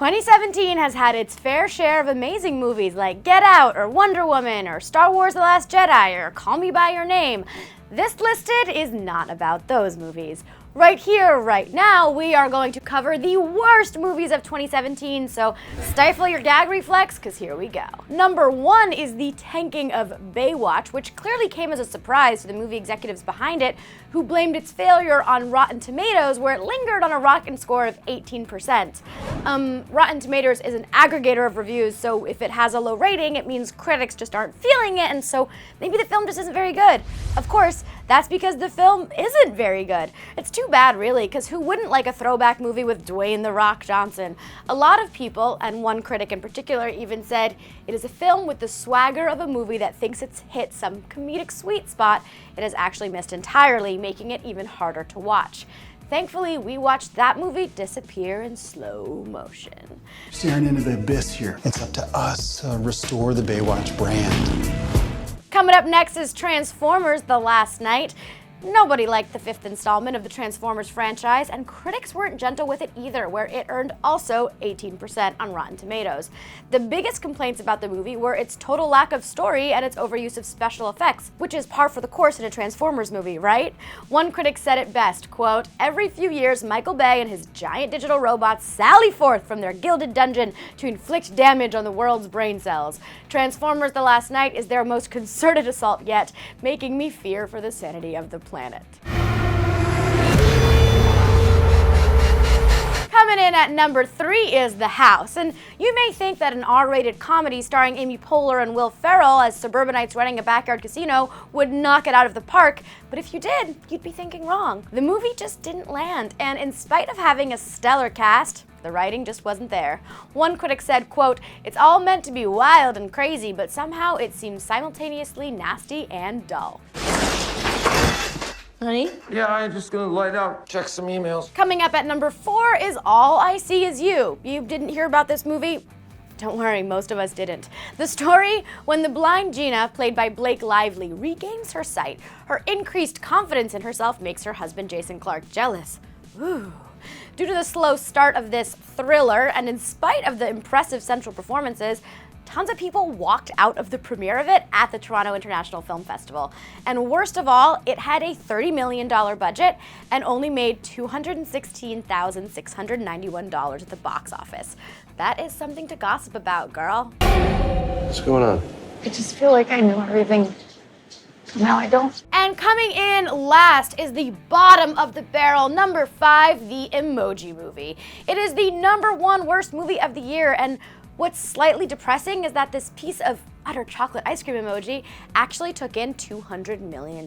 2017 has had its fair share of amazing movies like Get Out, or Wonder Woman, or Star Wars The Last Jedi, or Call Me By Your Name. This listed is not about those movies. Right here, right now, we are going to cover the worst movies of 2017, so stifle your gag reflex, because here we go. Number 1 is the tanking of Baywatch, which clearly came as a surprise to the movie executives behind it, who blamed its failure on Rotten Tomatoes, where it lingered on a rockin' score of 18%. Rotten Tomatoes is an aggregator of reviews, so if it has a low rating, it means critics just aren't feeling it, and so maybe the film just isn't very good. Of course, that's because the film isn't very good. It's too bad, really, because who wouldn't like a throwback movie with Dwayne "The Rock" Johnson? A lot of people, and one critic in particular, even said it is a film with the swagger of a movie that thinks it's hit some comedic sweet spot it has actually missed entirely, making it even harder to watch. Thankfully, we watched that movie disappear in slow motion. Staring into the abyss here. It's up to us to restore the Baywatch brand. Coming up next is Transformers: The Last Night. Nobody liked the 5th installment of the Transformers franchise, and critics weren't gentle with it either, where it earned also 18% on Rotten Tomatoes. The biggest complaints about the movie were its total lack of story and its overuse of special effects, which is par for the course in a Transformers movie, right? One critic said it best, quote, "Every few years, Michael Bay and his giant digital robots sally forth from their gilded dungeon to inflict damage on the world's brain cells. Transformers: The Last Night is their most concerted assault yet, making me fear for the sanity of the planet." Coming in at number 3 is The House, and you may think that an R-rated comedy starring Amy Poehler and Will Ferrell as suburbanites running a backyard casino would knock it out of the park, but if you did, you'd be thinking wrong. The movie just didn't land, and in spite of having a stellar cast, the writing just wasn't there. One critic said, quote, "It's all meant to be wild and crazy, but somehow it seems simultaneously nasty and dull." Honey? Yeah, I'm just gonna light out, check some emails. Coming up at number 4 is All I See Is You. You didn't hear about this movie? Don't worry, most of us didn't. The story, when the blind Gina, played by Blake Lively, regains her sight, her increased confidence in herself makes her husband Jason Clarke jealous. Ooh. Due to the slow start of this thriller, and in spite of the impressive central performances, tons of people walked out of the premiere of it at the Toronto International Film Festival. And worst of all, it had a $30 million budget and only made $216,691 at the box office. That is something to gossip about, girl. What's going on? I just feel like I knew everything. Now I don't. And coming in last is the bottom of the barrel, number 5, The Emoji Movie. It is the number 1 worst movie of the year, and what's slightly depressing is that this piece of utter chocolate ice cream emoji actually took in $200 million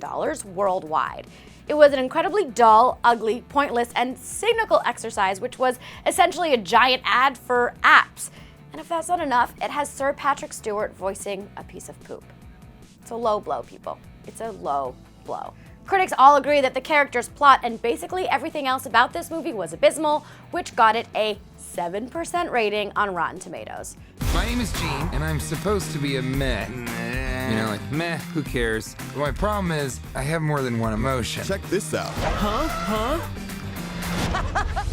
worldwide. It was an incredibly dull, ugly, pointless, and cynical exercise, which was essentially a giant ad for apps. And if that's not enough, it has Sir Patrick Stewart voicing a piece of poop. It's a low blow, people. It's a low blow. Critics all agree that the character's plot and basically everything else about this movie was abysmal, which got it a 7% rating on Rotten Tomatoes. My name is Gene, and I'm supposed to be a meh. You know, like, meh, who cares? But my problem is, I have more than one emotion. Check this out.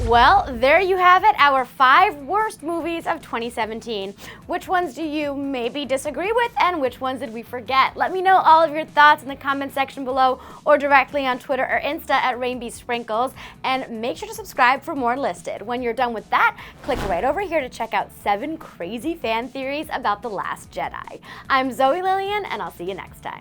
Well, there you have it, our 5 worst movies of 2017. Which ones do you maybe disagree with, and which ones did we forget? Let me know all of your thoughts in the comment section below, or directly on Twitter or Insta at RainBeeSprinkles, and make sure to subscribe for more listed. When you're done with that, click right over here to check out 7 crazy fan theories about The Last Jedi. I'm Zoe Lillian, and I'll see you next time.